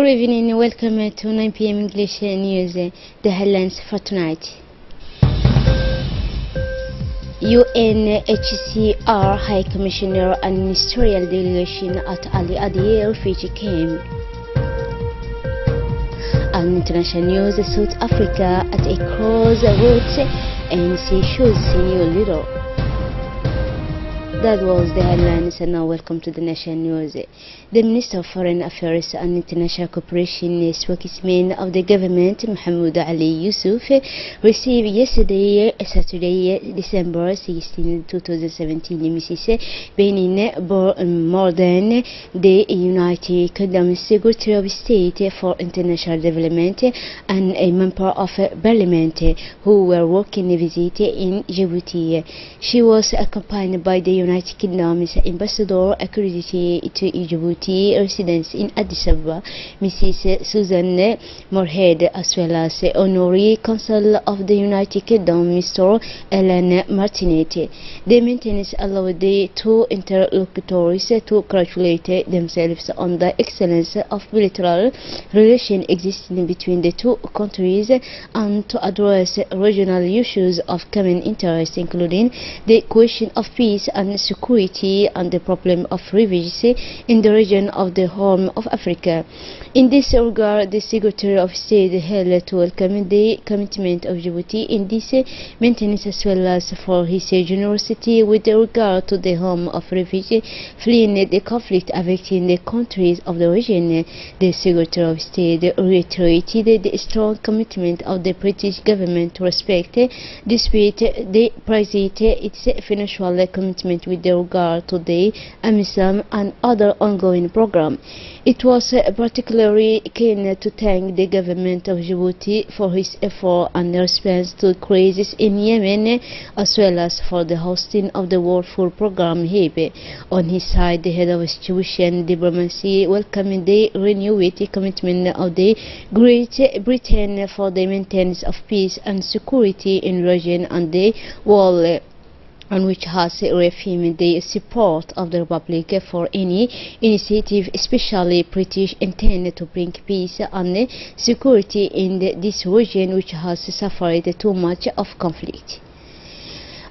Good evening, welcome to 9 p.m. English News, the headlines for tonight. UNHCR High Commissioner and Ministerial Delegation at Ali Adi refugee camp. And international news, South Africa at a crossroads and she shows a new leader. That was the headlines, and now welcome to the national news. The Minister of Foreign Affairs and International Cooperation, spokesman of the government, Mahmoud Ali Yusuf, received yesterday, Saturday, December 16, 2017, Mrs. Benin Morden, the United Kingdom Secretary of State for International Development and a member of Parliament, who were working a visit in Djibouti. She was accompanied by the United Kingdom's ambassador accredited to Djibouti residents in Addis Ababa, Mrs. Susan Moorhead, as well as Honorary Consul of the United Kingdom, Mr. Alan Martinet. The maintenance allowed the two interlocutors to congratulate themselves on the excellence of bilateral relations existing between the two countries and to address regional issues of common interest, including the question of peace and security and the problem of refugees in the region of the Horn of Africa. In this regard, the Secretary of State held to welcome the commitment of Djibouti in this maintenance, as well as for his generosity with regard to the home of refugees fleeing the conflict affecting the countries of the region. The Secretary of State reiterated the strong commitment of the British government to respect, despite the Brexit, its financial commitment with regard to the AMISOM and other ongoing programs. It was particularly keen to thank the government of Djibouti for his effort and response to the crisis in Yemen, as well as for the hosting of the World Food Programme HIB. On his side, the head of institution diplomacy welcomed the renewed commitment of the Great Britain for the maintenance of peace and security in the region and the world, and which has reaffirmed the support of the Republic for any initiative, especially British, intended to bring peace and security in this region, which has suffered too much of conflict.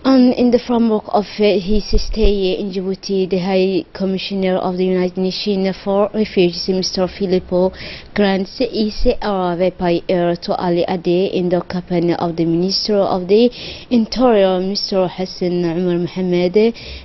And in the framework of his stay in Djibouti, the High Commissioner of the United Nations for Refugees, Mr. Filippo Grants, is arrived by air to Ali Ade in the company of the Minister of the Interior, Mr. Hassan Umar Mohammed.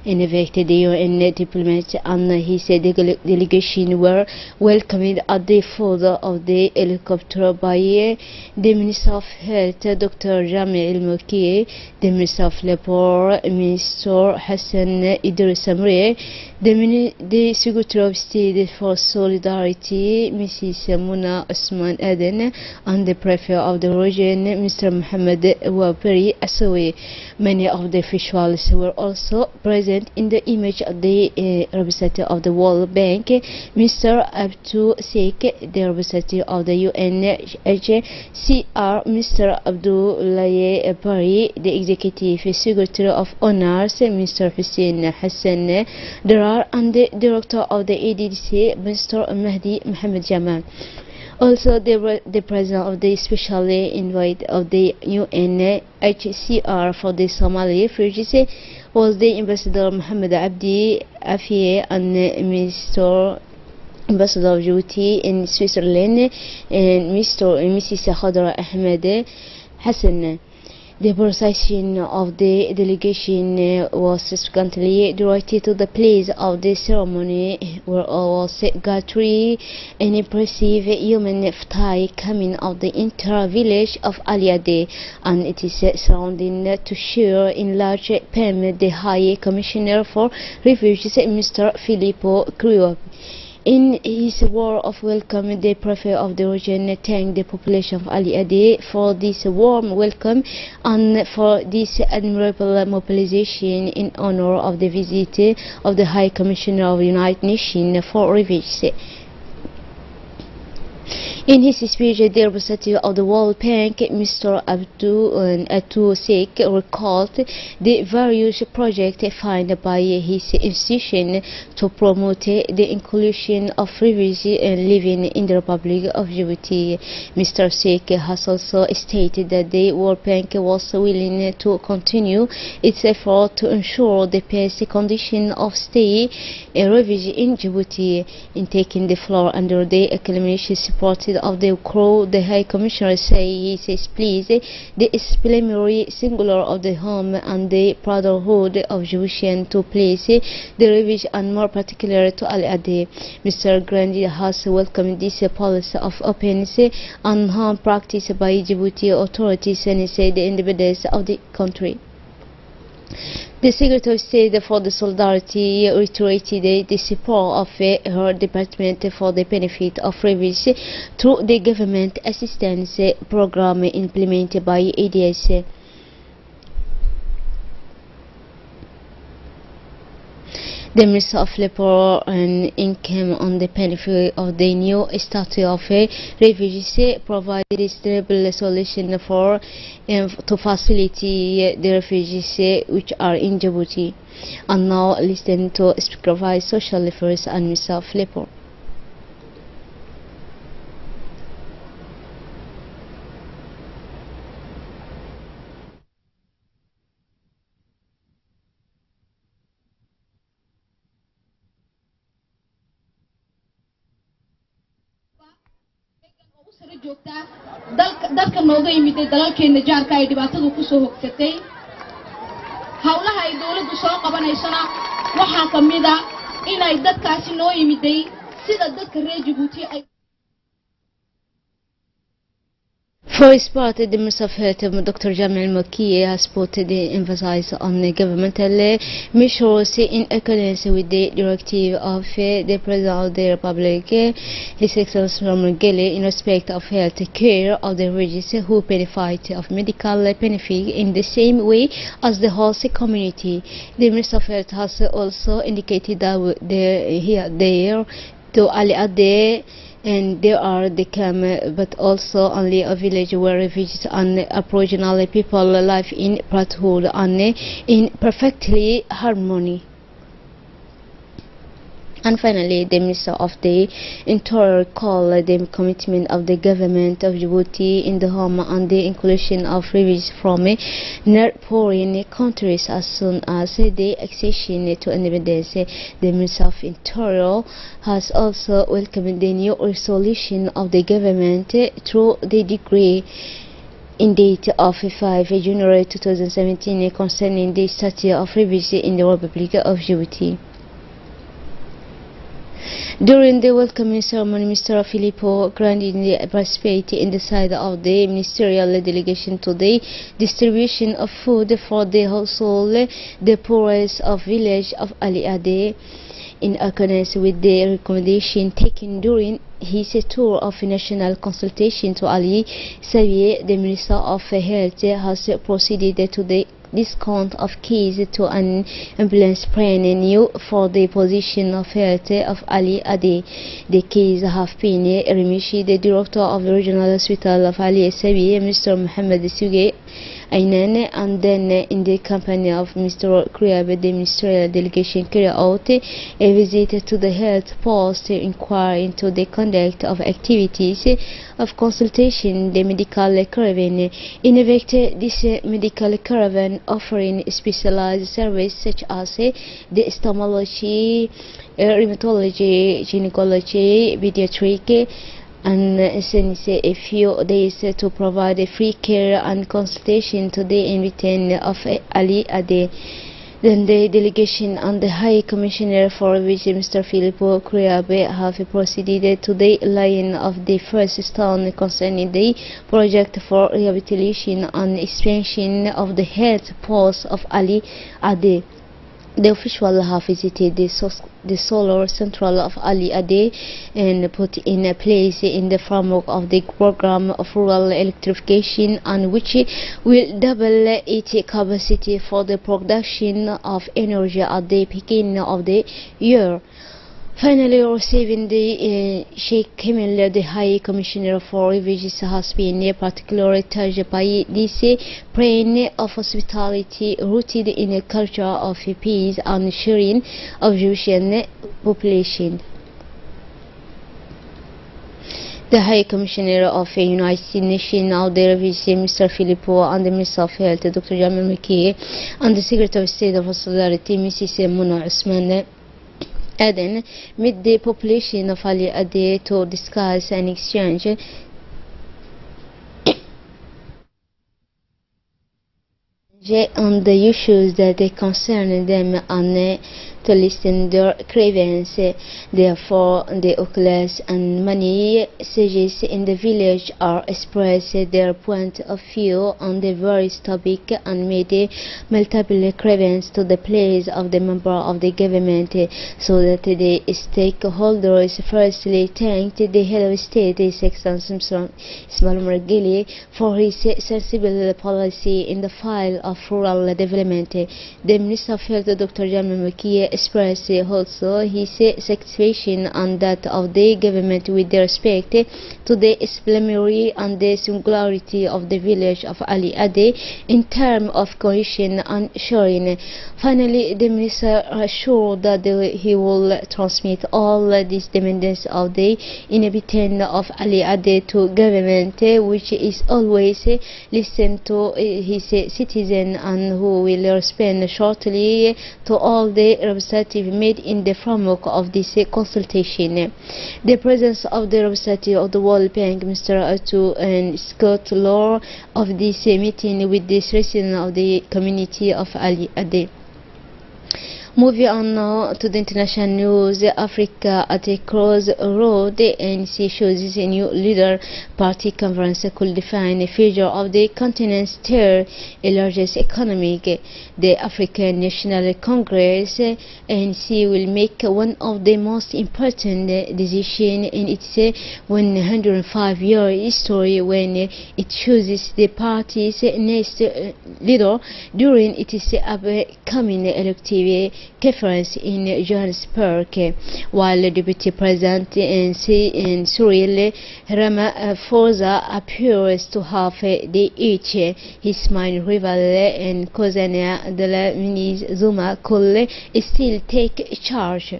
In effect, the UN diplomat and his delegation were welcomed at the foot of the helicopter by the Minister of Health, Dr. Jamil El-Moki, the Minister of Labor, Mr. Hassan Idris Amri, the Secretary of State for Solidarity, Mrs. Muna Osman Aden, and the Prefect of the region, Mr. Mohammed Waberi Asawi. Many of the officials were also present. In the image of the representative of the World Bank, Mr. Abdou Sheikh, the representative of the UNHCR, Mr. Abdoulaye Bari, the Executive Secretary of Honors, Mr. Hussein Hassan Darar, and the Director of the ADDC, Mr. Mahdi Mohammed Jamal. Also, the President of the Special Envoy of the UNHCR for the Somali refugees was the Ambassador Mohammed Abdi Afie, and Mr. Ambassador of Djibouti in Switzerland, and Mrs. Khadra Ahmed Hassan. The procession of the delegation was subsequently directed to the place of the ceremony, where was gathered an impressive human flight coming of the entire village of Aliade, and it is surrounding to share in large payment the High Commissioner for Refugees, Mr. Filippo Grants. In his word of welcome, the Prefect of the region thanked the population of Ali Ade for this warm welcome and for this admirable mobilization in honor of the visit of the High Commissioner of the United Nations for Refugees. In his speech, the representative of the World Bank, Mr. Abdul Sheikh, recalled the various projects funded by his institution to promote the inclusion of refugees living in the Republic of Djibouti. Mr. Sheikh has also stated that the World Bank was willing to continue its effort to ensure the best condition of stay a refugee in Djibouti. In taking the floor under the acclamation supported of the crew, the High Commissioner he says pleased the exemplary singular of the home and the brotherhood of Djiboutian to place the refugee and more particularly to Al Ade. Mr. Grandi has welcomed this policy of openness and harm practiced by Djibouti authorities and said the independence of the country. The Secretary of State for the Solidarity reiterated the support of her department for the benefit of refugees through the government assistance program implemented by ADS. The Minister of Labor and Income on the benefit of the new status of refugees provided a stable solution to facilitate the refugees which are in Djibouti. And now listen to Speaker Vice Social Affairs and Minister of Labor. dalka nooga yimid dalalkeena jaarka ay dhibaatadu ku soo hogsatay hawlaha ay dawladdu soo qabanaysana waxa kamida inay dadkaasi noo yimiday sida dadka reer Djibouti ay. For his part, the Minister of Health, Dr. Jamal Mokiye, has put the emphasis on the governmental measures in accordance with the directive of the President of the Republic, His Excellency Gele, in respect of health care of the refugees who benefit of medical benefit in the same way as the host community. The Minister of Health has also indicated that there to Ali Ade and there are the camp, but also only a village where refugees and aboriginal people live in brotherhood and in perfectly harmony. And finally, the Minister of the Interior called the commitment of the government of Djibouti in the home and the inclusion of refugees from neighboring countries as soon as the accession to independence. The Minister of Interior has also welcomed the new resolution of the government through the decree in date of 5 January 2017 concerning the status of refugees in the Republic of Djibouti. During the welcoming ceremony, Mr. Filippo Grandi participated in the side of the ministerial delegation to the distribution of food for the household, the poorest of village of Ali Ade, in accordance with the recommendation taken during his tour of national consultation to Ali Sabiye. The Minister of Health has proceeded to the discount of keys to an ambulance plan new for the position of health of Ali Ade. The keys have been remissioned the director of the regional hospital of Ali Sabiye, Mr. Mohammed Suge Ainan, and then in the company of Mr. Kriabe, the ministerial delegation carried out a visit to the health post to inquire into the conduct of activities of consultation. The medical caravan. In effect, this medical caravan offering specialized services such as the stomology, rheumatology, gynecology, pediatric, and since a few days to provide free care and consultation to the invitation of Ali Ade. Then the delegation and the High Commissioner for Refugees, Mr. Filippo Kriabe, have proceeded to the laying of the first stone concerning the project for rehabilitation and expansion of the health post of Ali Ade. The official have visited the solar central of Ali Ade and put in place in the framework of the program of rural electrification, and which will double its capacity for the production of energy at the beginning of the year. Finally, receiving the Sheikh Kamil, the High Commissioner for Refugees, has been particularly touched by this praying of hospitality rooted in a culture of peace and sharing of Jewish population. The High Commissioner of the United Nations of the Refugees, Mr. Filippo, and the Minister of Health, Dr. Jamal Maki, and the Secretary of State of Solidarity, Mrs. Mona Usman, Aden, met the population of Ali Ade to discuss and exchange on the issues that concern them and to listen their grievances. Therefore, the oculars and many sages in the village are expressed their point of view on the various topic and made multiple grievances to the place of the member of the government, so that the stakeholders firstly thanked the head of state, His Excellency Ismail Margili, for his sensible policy in the file of rural development. The Minister of Health, Dr. Jamal Maki, expressed also his satisfaction on that of the government with respect to the exemplary and the singularity of the village of Ali Ade in terms of cohesion and sharing. Finally, the Minister assured that he will transmit all these demands of the inhabitants of Ali Ade to government, which is always listen to his citizens and who will respond shortly to all the representatives made in the framework of this consultation. The presence of the representative of the World Bank, Mr. Atu, and Scott Law of this meeting with the resident of the community of Ali Ade. Moving on now to the international news, Africa at a crossroad, the ANC shows its new leader party conference could define the future of the continent's third largest economy. The African National Congress, ANC, will make one of the most important decisions in its 105-year history when it chooses the party's next leader during its upcoming elective conference in Johannesburg, while the Deputy President in Cyril Ramaphosa appears to have the edge. His main rival and cousin Dlamini Zuma could still take charge.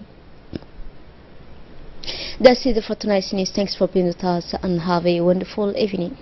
That's it for tonight's news. Thanks for being with us and have a wonderful evening.